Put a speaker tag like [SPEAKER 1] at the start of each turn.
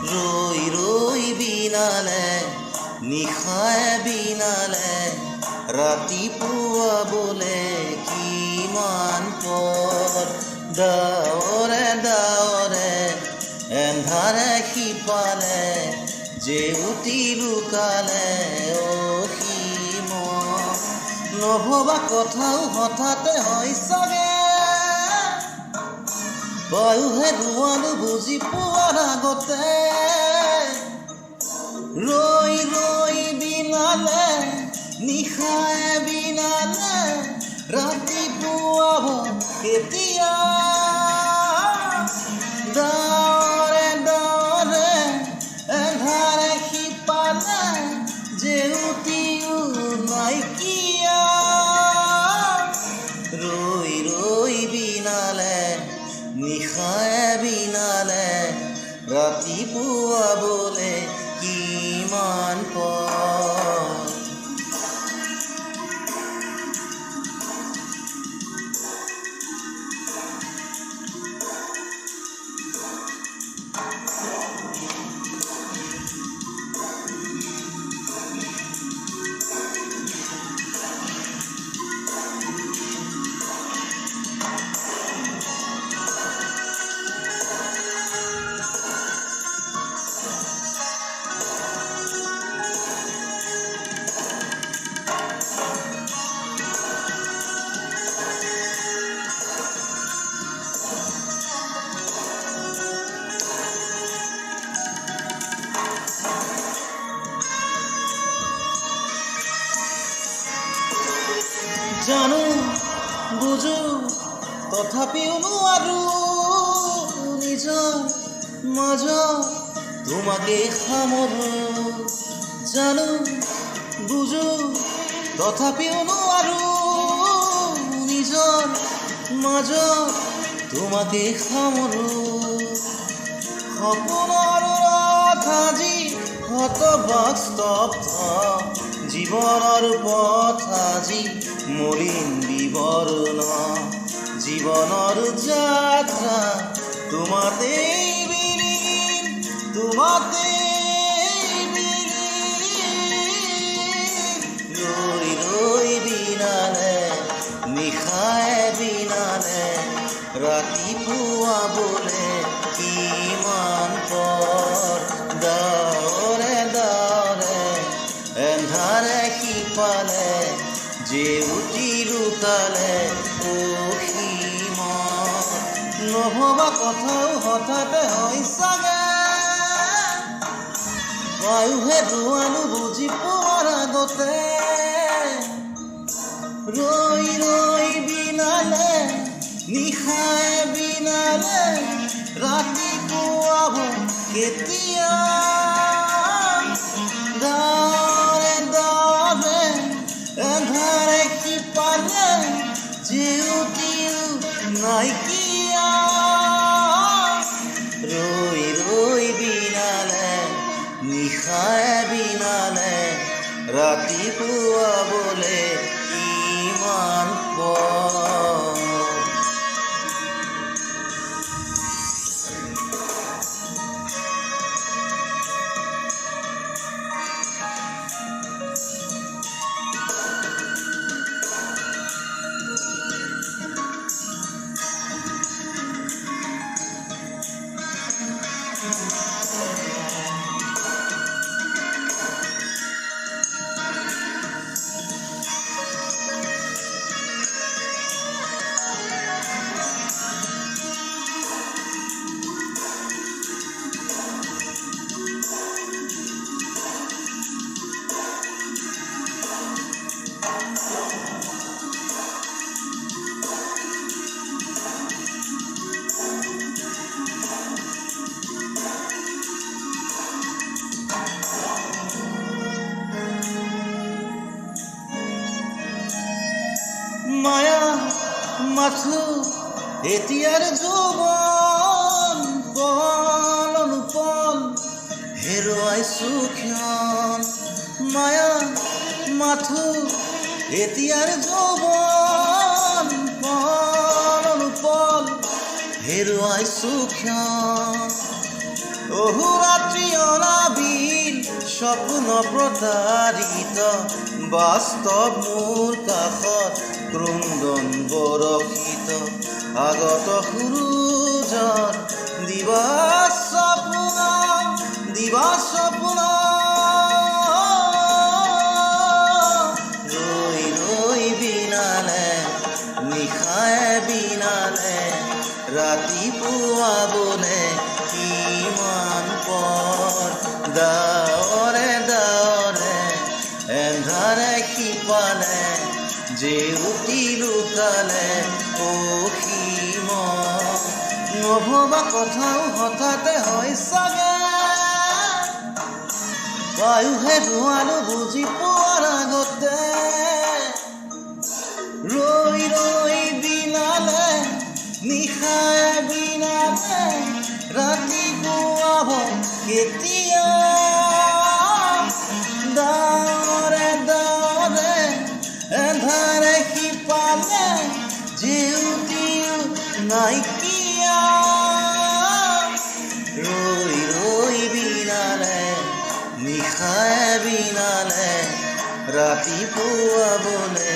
[SPEAKER 1] ৰৈ ৰৈ বিনালে নিশাই বিনালে ৰাতিপুৱা বোলে কিমান পৰ ডাৱৰে ডাৱৰে এন্ধাৰে সিপালে জেউতি লুকালে অসীম নভবা কথাও হঠাতে হয় চাগে বায়ুহে ধোঁৱালো বুজি পোৱাৰ আগতে ৰৈ ৰৈ বিনালে নিশাই বিনালে ৰাতিপুৱা কেতিয়া ডাৱৰে ডাৱৰে এন্ধাৰে সিপালে জেউতিও নাইকিয়া ৰৈ ৰৈ বিনালে নিশাই বিনালে ৰাতিপুৱা বোলে কিমান পৰ জানো বুজো তথাপিও নোৱাৰো নিজৰ মাজত তোমাকে সামৰো জানো বুজো তথাপিও নোৱাৰো নিজৰ মাজত তোমাকে সামৰো সপোনৰ ৰথ আজি হত বাস্তৱ জীৱনৰ পথ আজি মলিন বিবৰ্ণ জীৱনৰ যাত্ৰা তোমাতেই বিলীন তোমাতেই বিলীন ৰৈ ৰৈ বিনালে নিশাই বিনালে ৰাতিপুৱা বোলে কিমান পৰ ডাৱৰে ডাৱৰে এন্ধাৰে সিপালে জেউতি লুকালে অসীম নভবা কথাও হঠাতে হয় চাগে বায়ুহে ধোঁৱালো বুজি পোৱাৰ আগতে ৰৈ ৰৈ বিনালে নিশাই বিনালে ৰাতিপুৱা কেতিয়া ডাৱৰে ডাৱৰে এন্ধাৰে সিপালে জেউতিও নাইকিয়া ৰৈ ৰৈ বিনালে নিশাই বিনালে ৰাতিপুৱা বোলে কিমান পৰ মায়া মাথো এতিয়াৰ যৌৱন পল অনুপল হেৰুৱাইছো ক্ষণ মায়া মাথো এতিয়াৰ যৌৱন পল অনুপল হেৰুৱাইছো ক্ষণ অহু ৰাত্ৰি অনাবিল সপোন প্ৰতাৰিত বাস্তৱ মোৰ কাষত ক্ৰন্দন বৰষিত আগত সূৰুজৰ দিবা সপোন ৰৈ ৰৈ বিনালে নিশায়ে বিনালে ৰাতিপুৱাবলে কিমান পৰ ডাৱৰে ডাৱৰে এন্ধাৰে সিপালে জেউতি লুকালে অসীম নভবা কথাও হঠাতে হয় চাগে বায়ুহে ধোঁৱালো বুজি পোৱাৰ আগতে ৰৈ ৰৈ বিনালে নিশায়ে বিনালে ৰাতিপুৱাব কেতিয়া ডাৱৰে ডাৱৰে এন্ধাৰে সিপালে জেউতিও নাইকিয়া ৰৈ ৰৈ বিনালে নিশায়ে বিনালে ৰাতিপুৱাবলে